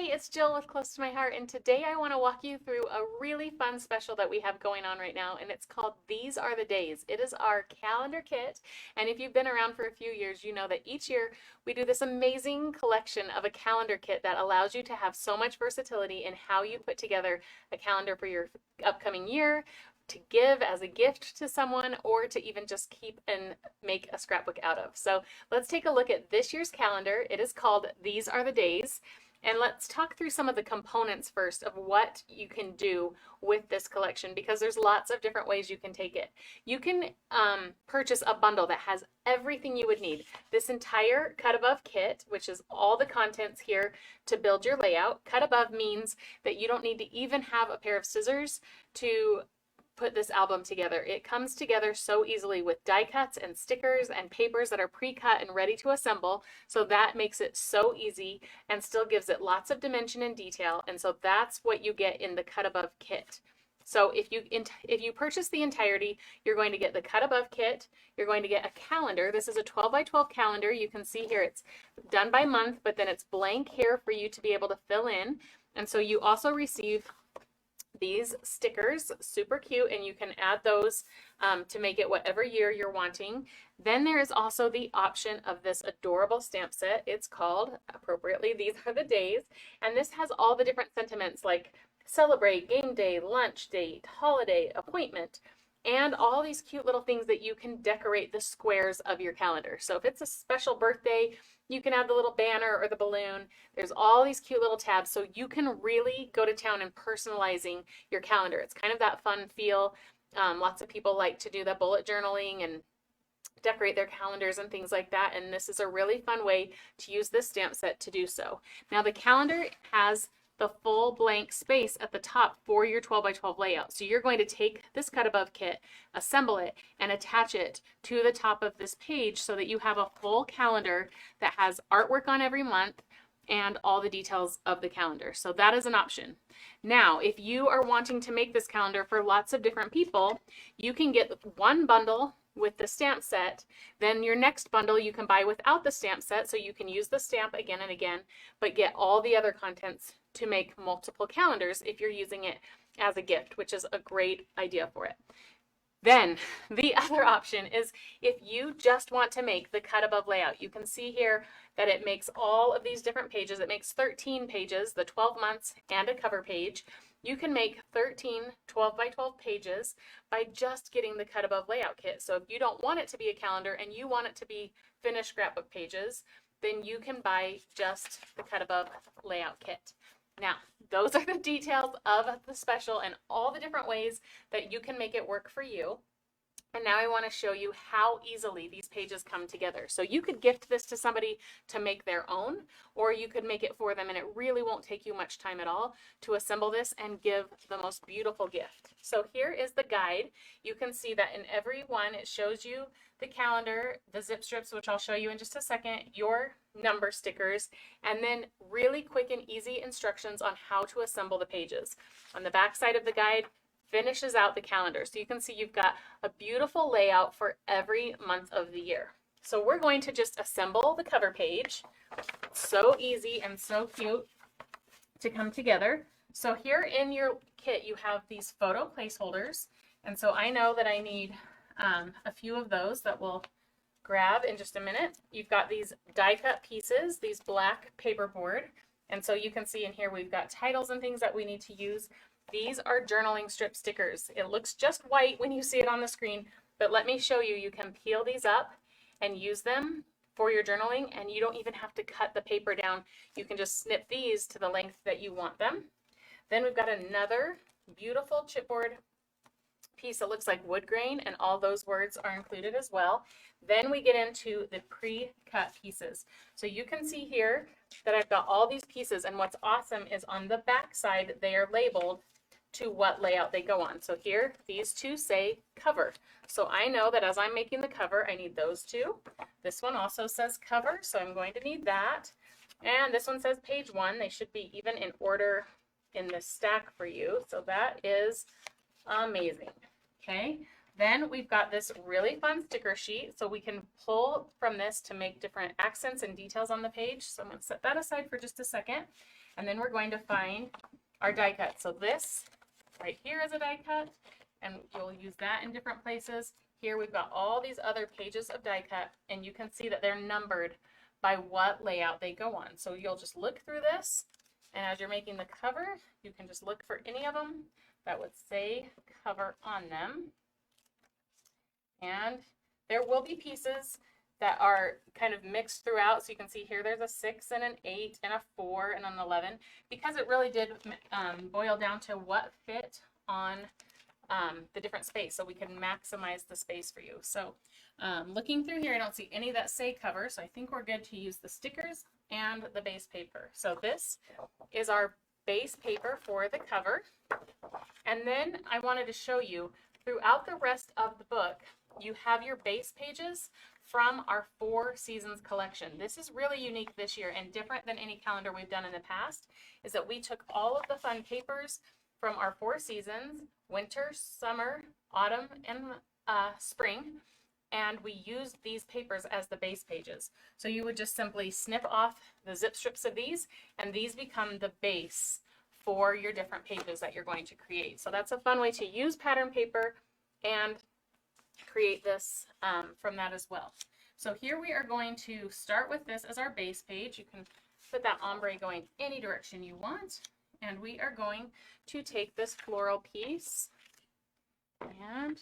Hey, it's Jill with Close to My Heart, and today I want to walk you through a really fun special that we have going on right now, and it's called These Are the Days. It is our calendar kit, and if you've been around for a few years, you know that each year we do this amazing collection of a calendar kit that allows you to have so much versatility in how you put together a calendar for your upcoming year, to give as a gift to someone, or to even just keep and make a scrapbook out of. So let's take a look at this year's calendar. It is called These Are the Days. And let's talk through some of the components first of what you can do with this collection, because there's lots of different ways you can take it. You can purchase a bundle that has everything you would need. This entire Cut Above kit, which is all the contents here to build your layout. Cut Above means that you don't need to even have a pair of scissors to put this album together. It comes together so easily with die cuts and stickers and papers that are pre-cut and ready to assemble. So that makes it so easy and still gives it lots of dimension and detail. And so that's what you get in the Cut Above kit. So if you purchase the entirety, you're going to get the Cut Above kit. You're going to get a calendar. This is a 12 by 12 calendar. You can see here it's done by month, but then it's blank here for you to be able to fill in. And so you also receive these stickers, super cute, and you can add those to make it whatever year you're wanting. Then there is also the option of this adorable stamp set. It's called, appropriately, These Are the Days, and this has all the different sentiments like celebrate, game day, lunch date, holiday, appointment, and all these cute little things that you can decorate the squares of your calendar. So if it's a special birthday, you can add the little banner or the balloon. There's all these cute little tabs, so you can really go to town in personalizing your calendar. It's kind of that fun feel. Lots of people like to do the bullet journaling and decorate their calendars and things like that, and this is a really fun way to use this stamp set to do so. Now the calendar has the full blank space at the top for your 12 by 12 layout. So you're going to take this Cut Above kit, assemble it, and attach it to the top of this page so that you have a full calendar that has artwork on every month and all the details of the calendar. So that is an option. Now, if you are wanting to make this calendar for lots of different people, you can get one bundle with the stamp set. Then your next bundle you can buy without the stamp set, so you can use the stamp again and again, but get all the other contents to make multiple calendars if you're using it as a gift, which is a great idea for it. Then the other option is if you just want to make the Cut Above layout. You can see here that it makes all of these different pages. It makes 13 pages, the 12 months and a cover page. You can make 13 12 by 12 pages by just getting the Cut Above layout kit. So if you don't want it to be a calendar and you want it to be finished scrapbook pages, then you can buy just the Cut Above layout kit. Now, those are the details of the special and all the different ways that you can make it work for you. And now I want to show you how easily these pages come together. So you could gift this to somebody to make their own, or you could make it for them, and it really won't take you much time at all to assemble this and give the most beautiful gift. So here is the guide. You can see that in every one it shows you the calendar, the zip strips, which I'll show you in just a second, your number stickers, and then really quick and easy instructions on how to assemble the pages. On the back side of the guide finishes out the calendar. So you can see you've got a beautiful layout for every month of the year. So we're going to just assemble the cover page. So easy and so cute to come together. So here in your kit you have these photo placeholders, and so I know that I need a few of those that we'll grab in just a minute. You've got these die cut pieces, these black paperboard, and so you can see in here we've got titles and things that we need to use. These are journaling strip stickers. It looks just white when you see it on the screen, but let me show you. You can peel these up and use them for your journaling, and you don't even have to cut the paper down. You can just snip these to the length that you want them. Then we've got another beautiful chipboard piece that looks like wood grain, and all those words are included as well. Then we get into the pre-cut pieces. So you can see here that I've got all these pieces, and what's awesome is on the back side they are labeled to what layout they go on. So here these two say cover. So I know that as I'm making the cover I need those two. This one also says cover, so I'm going to need that. And this one says page 1. They should be even in order in this stack for you. So that is amazing. Okay, then we've got this really fun sticker sheet, so we can pull from this to make different accents and details on the page. So I'm going to set that aside for just a second. And then we're going to find our die cut. So this right here is a die cut, and you'll use that in different places. Here we've got all these other pages of die cut, and you can see that they're numbered by what layout they go on. So you'll just look through this, and as you're making the cover, you can just look for any of them that would say cover on them. And there will be pieces that are kind of mixed throughout. So you can see here there's a 6 and an 8 and a 4 and an 11, because it really did boil down to what fit on the different space, so we can maximize the space for you. So looking through here, I don't see any that say cover, so I think we're good to use the stickers and the base paper. So this is our base paper for the cover. And then I wanted to show you throughout the rest of the book, you have your base pages from our 4 Seasons collection. This is really unique this year and different than any calendar we've done in the past, is that we took all of the fun papers from our 4 seasons, winter, summer, autumn, and spring, and we used these papers as the base pages. So you would just simply snip off the zip strips of these, and these become the base for your different pages that you're going to create. So that's a fun way to use pattern paper and create this from that as well. So here we are going to start with this as our base page. You can put that ombre going any direction you want. And we are going to take this floral piece, and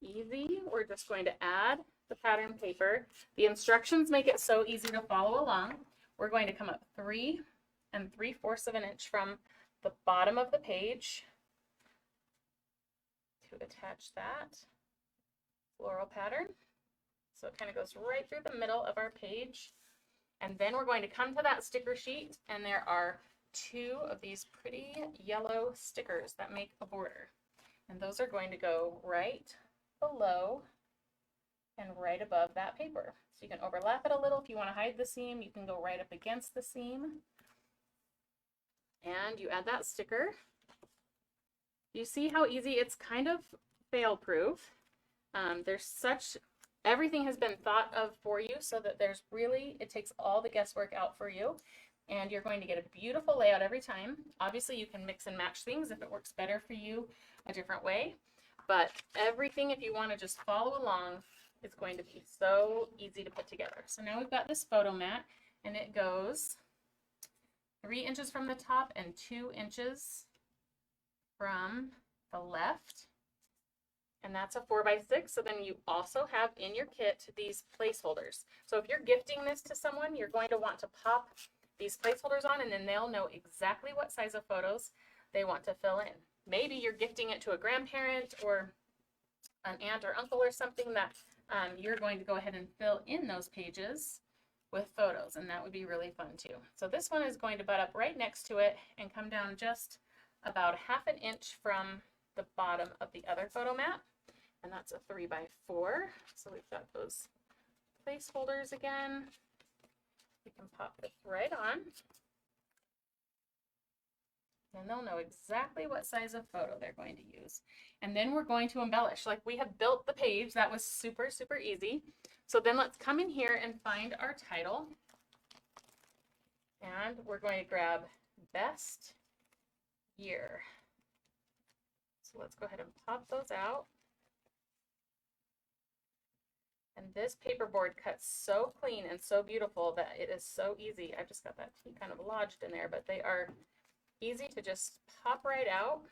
easy, we're just going to add the pattern paper. The instructions make it so easy to follow along. We're going to come up 3 3/4 of an inch from the bottom of the page to attach that floral pattern. So it kind of goes right through the middle of our page. And then we're going to come to that sticker sheet, and there are 2 of these pretty yellow stickers that make a border. And those are going to go right below and right above that paper. So you can overlap it a little if you want to hide the seam. You can go right up against the seam. And you add that sticker. You see how easy? It's kind of fail-proof. Everything has been thought of for you so that it takes all the guesswork out for you. And you're going to get a beautiful layout every time. Obviously, you can mix and match things if it works better for you a different way. But everything, if you want to just follow along, is going to be so easy to put together. So now we've got this photo mat, and it goes 3 inches from the top and 2 inches from the left. And that's a 4x6. So then you also have in your kit these placeholders. So if you're gifting this to someone, you're going to want to pop these placeholders on, and then they'll know exactly what size of photos they want to fill in. Maybe you're gifting it to a grandparent or an aunt or uncle or something that you're going to go ahead and fill in those pages with photos, and that would be really fun too. So this one is going to butt up right next to it and come down just about 1/2 inch from the bottom of the other photo mat, and that's a 3x4. So we've got those placeholders again. We can pop this right on, and they'll know exactly what size of photo they're going to use. And then we're going to embellish. Like, we have built the page. That was super, super easy. So then let's come in here and find our title. And we're going to grab Best Year. So let's go ahead and pop those out. And this paperboard cuts so clean and so beautiful that it is so easy. I just got that tea kind of lodged in there, but they are easy to just pop right out.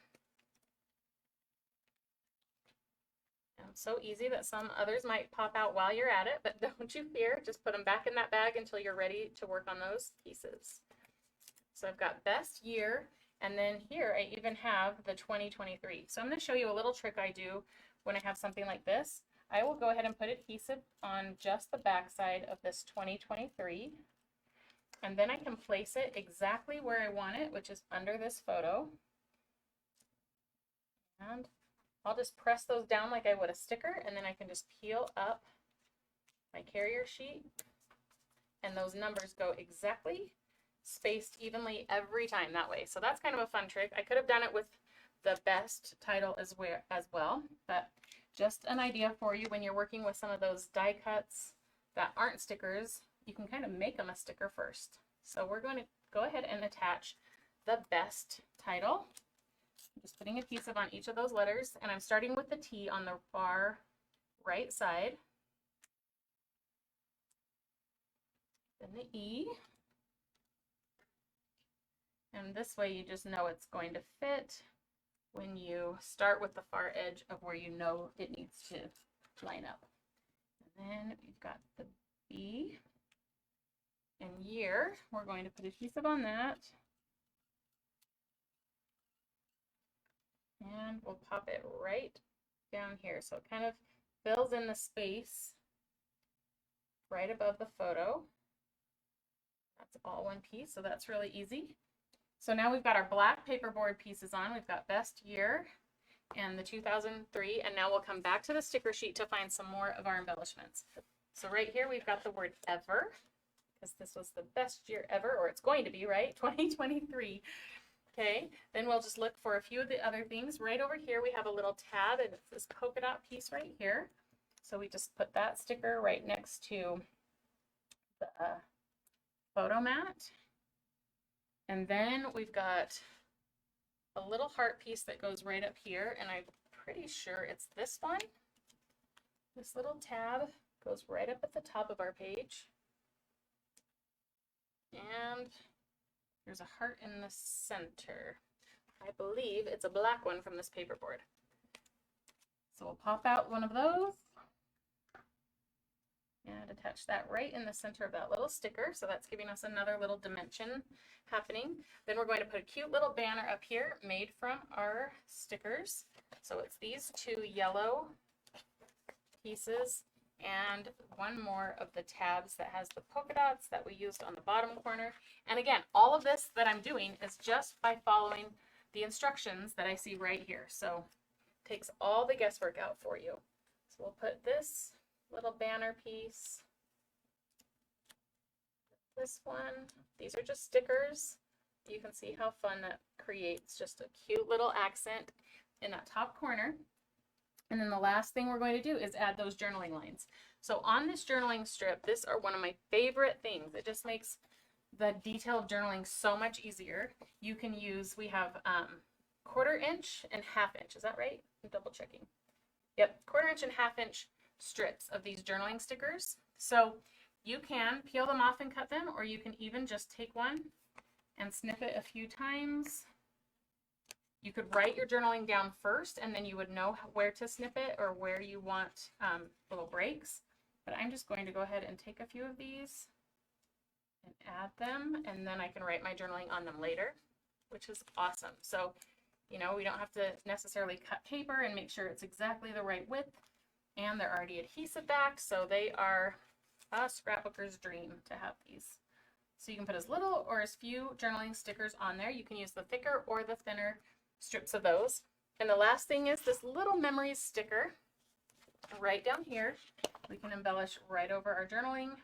And so easy that some others might pop out while you're at it, but don't you fear. Just put them back in that bag until you're ready to work on those pieces. So I've got Best Year, and then here I even have the 2023. So I'm going to show you a little trick I do when I have something like this. I will go ahead and put adhesive on just the back side of this 2023, and then I can place it exactly where I want it, which is under this photo. And I'll just press those down like I would a sticker, and then I can just peel up my carrier sheet, and those numbers go exactly spaced evenly every time that way. So that's kind of a fun trick. I could have done it with the best title as well, but just an idea for you when you're working with some of those die cuts that aren't stickers. You can kind of make them a sticker first. So we're going to go ahead and attach the best title. I'm just putting adhesive on each of those letters, and I'm starting with the T on the far right side. Then the E. And this way you just know it's going to fit when you start with the far edge of where you know it needs to line up. And then we've got the B and year. We're going to put adhesive on that. And we'll pop it right down here. So it kind of fills in the space right above the photo. That's all one piece, so that's really easy. So now we've got our black paperboard pieces on. We've got best year and the 2003, and now we'll come back to the sticker sheet to find some more of our embellishments. So right here we've got the word ever, because this was the best year ever, or it's going to be, right? 2023. Okay, then we'll just look for a few of the other things. Right over here we have a little tab, and it's this polka dot piece right here. So we just put that sticker right next to the photo mat. And then we've got a little heart piece that goes right up here, and I'm pretty sure it's this one. This little tab goes right up at the top of our page. And there's a heart in the center. I believe it's a black one from this paperboard. So we'll pop out one of those and attach that right in the center of that little sticker. So that's giving us another little dimension happening. Then we're going to put a cute little banner up here made from our stickers. So it's these two yellow pieces and one more of the tabs that has the polka dots that we used on the bottom corner. And again, all of this that I'm doing is just by following the instructions that I see right here. So it takes all the guesswork out for you. So we'll put this little banner piece, this one. These are just stickers. You can see how fun that creates, just a cute little accent in that top corner. And then the last thing we're going to do is add those journaling lines. So on this journaling strip, these are one of my favorite things. It just makes the detailed journaling so much easier. You can use, we have 1/4 inch and 1/2 inch. Is that right? I'm double checking. Yep, 1/4 inch and 1/2 inch strips of these journaling stickers. So you can peel them off and cut them, or you can even just take one and snip it a few times. You could write your journaling down first, and then you would know where to snip it or where you want little breaks. But I'm just going to go ahead and take a few of these and add them, and then I can write my journaling on them later, which is awesome. So, you know, we don't have to necessarily cut paper and make sure it's exactly the right width. And they're already adhesive back, so they are a scrapbooker's dream to have these. So you can put as little or as few journaling stickers on there. You can use the thicker or the thinner strips of those. And the last thing is this little memories sticker right down here. We can embellish right over our journaling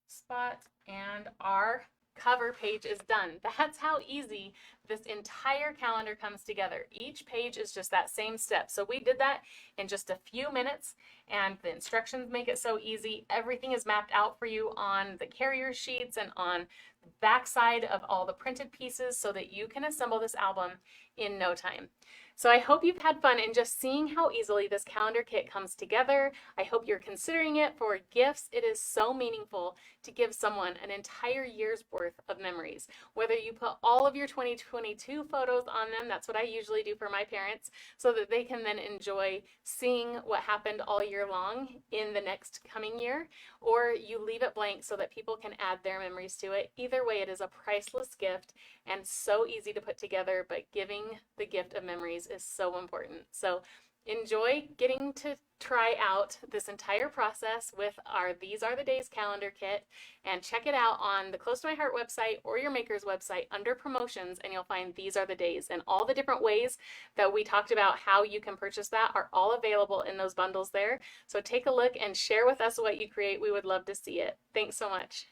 spot, and our cover page is done. That's how easy this entire calendar comes together. Each page is just that same step. So we did that in just a few minutes, and the instructions make it so easy. Everything is mapped out for you on the carrier sheets and on the back side of all the printed pieces so that you can assemble this album in no time. So I hope you've had fun in just seeing how easily this calendar kit comes together. I hope you're considering it for gifts. It is so meaningful to give someone an entire year's worth of memories. Whether you put all of your 2022 photos on them, that's what I usually do for my parents, so that they can then enjoy seeing what happened all year long in the next coming year, or you leave it blank so that people can add their memories to it. Either way, it is a priceless gift and so easy to put together, but giving the gift of memories is so important. So enjoy getting to try out this entire process with our These Are the Days calendar kit, and check it out on the Close to My Heart website or your maker's website under promotions, and you'll find These Are the Days, and all the different ways that we talked about how you can purchase that are all available in those bundles there. So take a look and share with us what you create. We would love to see it. Thanks so much.